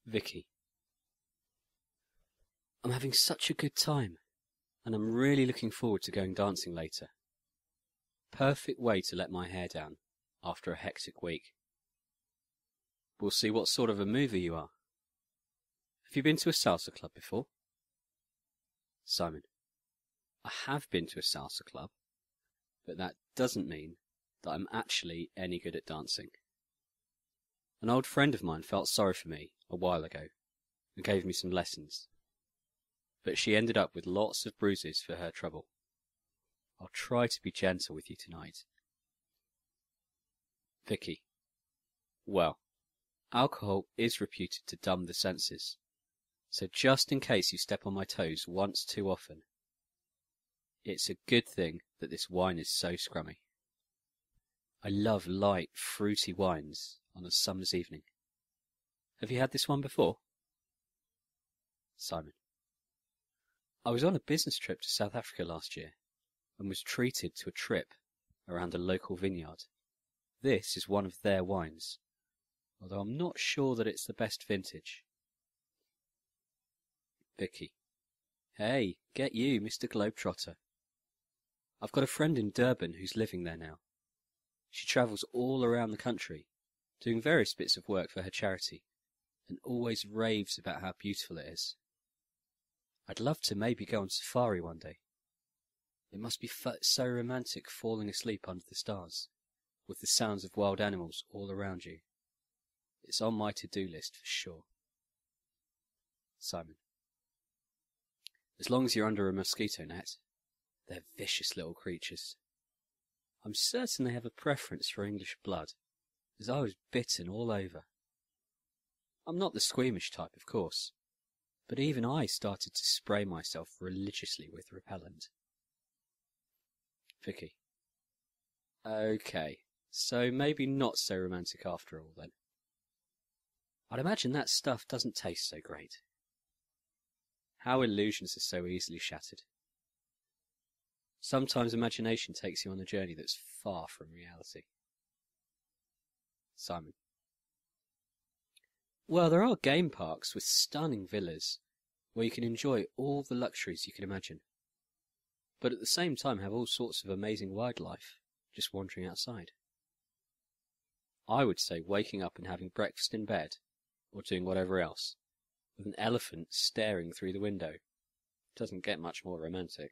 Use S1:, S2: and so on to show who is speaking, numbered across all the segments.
S1: Vicky. I'm having such a good time, and I'm really looking forward to going dancing later. Perfect way to let my hair down after a hectic week. We'll see what sort of a mover you are. Have you been to a salsa club before? Simon. I have been to a salsa club, but that doesn't mean that I'm actually any good at dancing. An old friend of mine felt sorry for me a while ago and gave me some lessons, but she ended up with lots of bruises for her trouble. I'll try to be gentle with you tonight. Vicky. Well, alcohol is reputed to dumb the senses, so just in case you step on my toes once too often, it's a good thing that this wine is so scrummy. I love light, fruity wines on a summer's evening. Have you had this one before? Simon. I was on a business trip to South Africa last year and was treated to a trip around a local vineyard. This is one of their wines, although I'm not sure that it's the best vintage. Vicky. Hey, get you, Mr. Globetrotter. I've got a friend in Durban who's living there now. She travels all around the country, doing various bits of work for her charity, and always raves about how beautiful it is. I'd love to maybe go on safari one day. It must be so romantic falling asleep under the stars, with the sounds of wild animals all around you. It's on my to-do list for sure. Simon. As long as you're under a mosquito net, they're vicious little creatures. I'm certain they have a preference for English blood, as I was bitten all over. I'm not the squeamish type, of course, but even I started to spray myself religiously with repellent. Vicky. Okay, so maybe not so romantic after all then. I'd imagine that stuff doesn't taste so great. How illusions are so easily shattered. Sometimes imagination takes you on a journey that's far from reality. Simon. Well, there are game parks with stunning villas where you can enjoy all the luxuries you can imagine, but at the same time have all sorts of amazing wildlife just wandering outside. I would say waking up and having breakfast in bed, or doing whatever else, with an elephant staring through the window doesn't get much more romantic.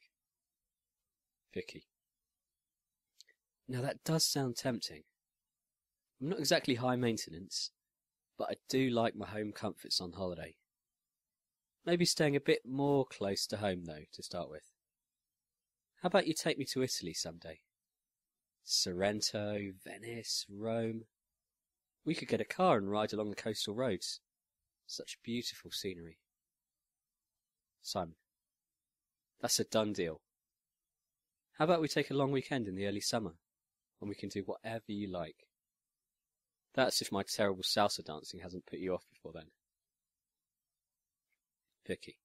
S1: Vicky. Now that does sound tempting. I'm not exactly high maintenance, but I do like my home comforts on holiday. Maybe staying a bit more close to home though, to start with. How about you take me to Italy someday? Sorrento, Venice, Rome. We could get a car and ride along the coastal roads. Such beautiful scenery. Simon. That's a done deal. How about we take a long weekend in the early summer, when we can do whatever you like? That's if my terrible salsa dancing hasn't put you off before then. Vicky.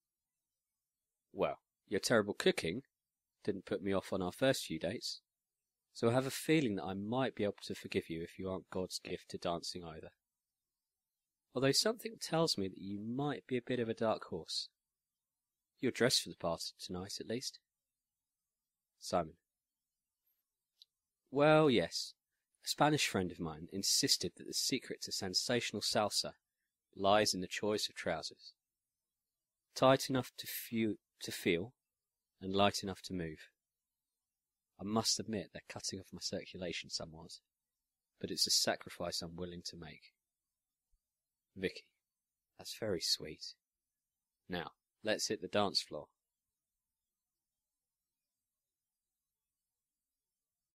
S1: Well, your terrible cooking didn't put me off on our first few dates, so I have a feeling that I might be able to forgive you if you aren't God's gift to dancing either. Although something tells me that you might be a bit of a dark horse. You're dressed for the party tonight, at least. Simon. Well, yes. A Spanish friend of mine insisted that the secret to sensational salsa lies in the choice of trousers. Tight enough to feel, and light enough to move. I must admit they're cutting off my circulation somewhat, but it's a sacrifice I'm willing to make. Vicky. That's very sweet. Now, let's hit the dance floor.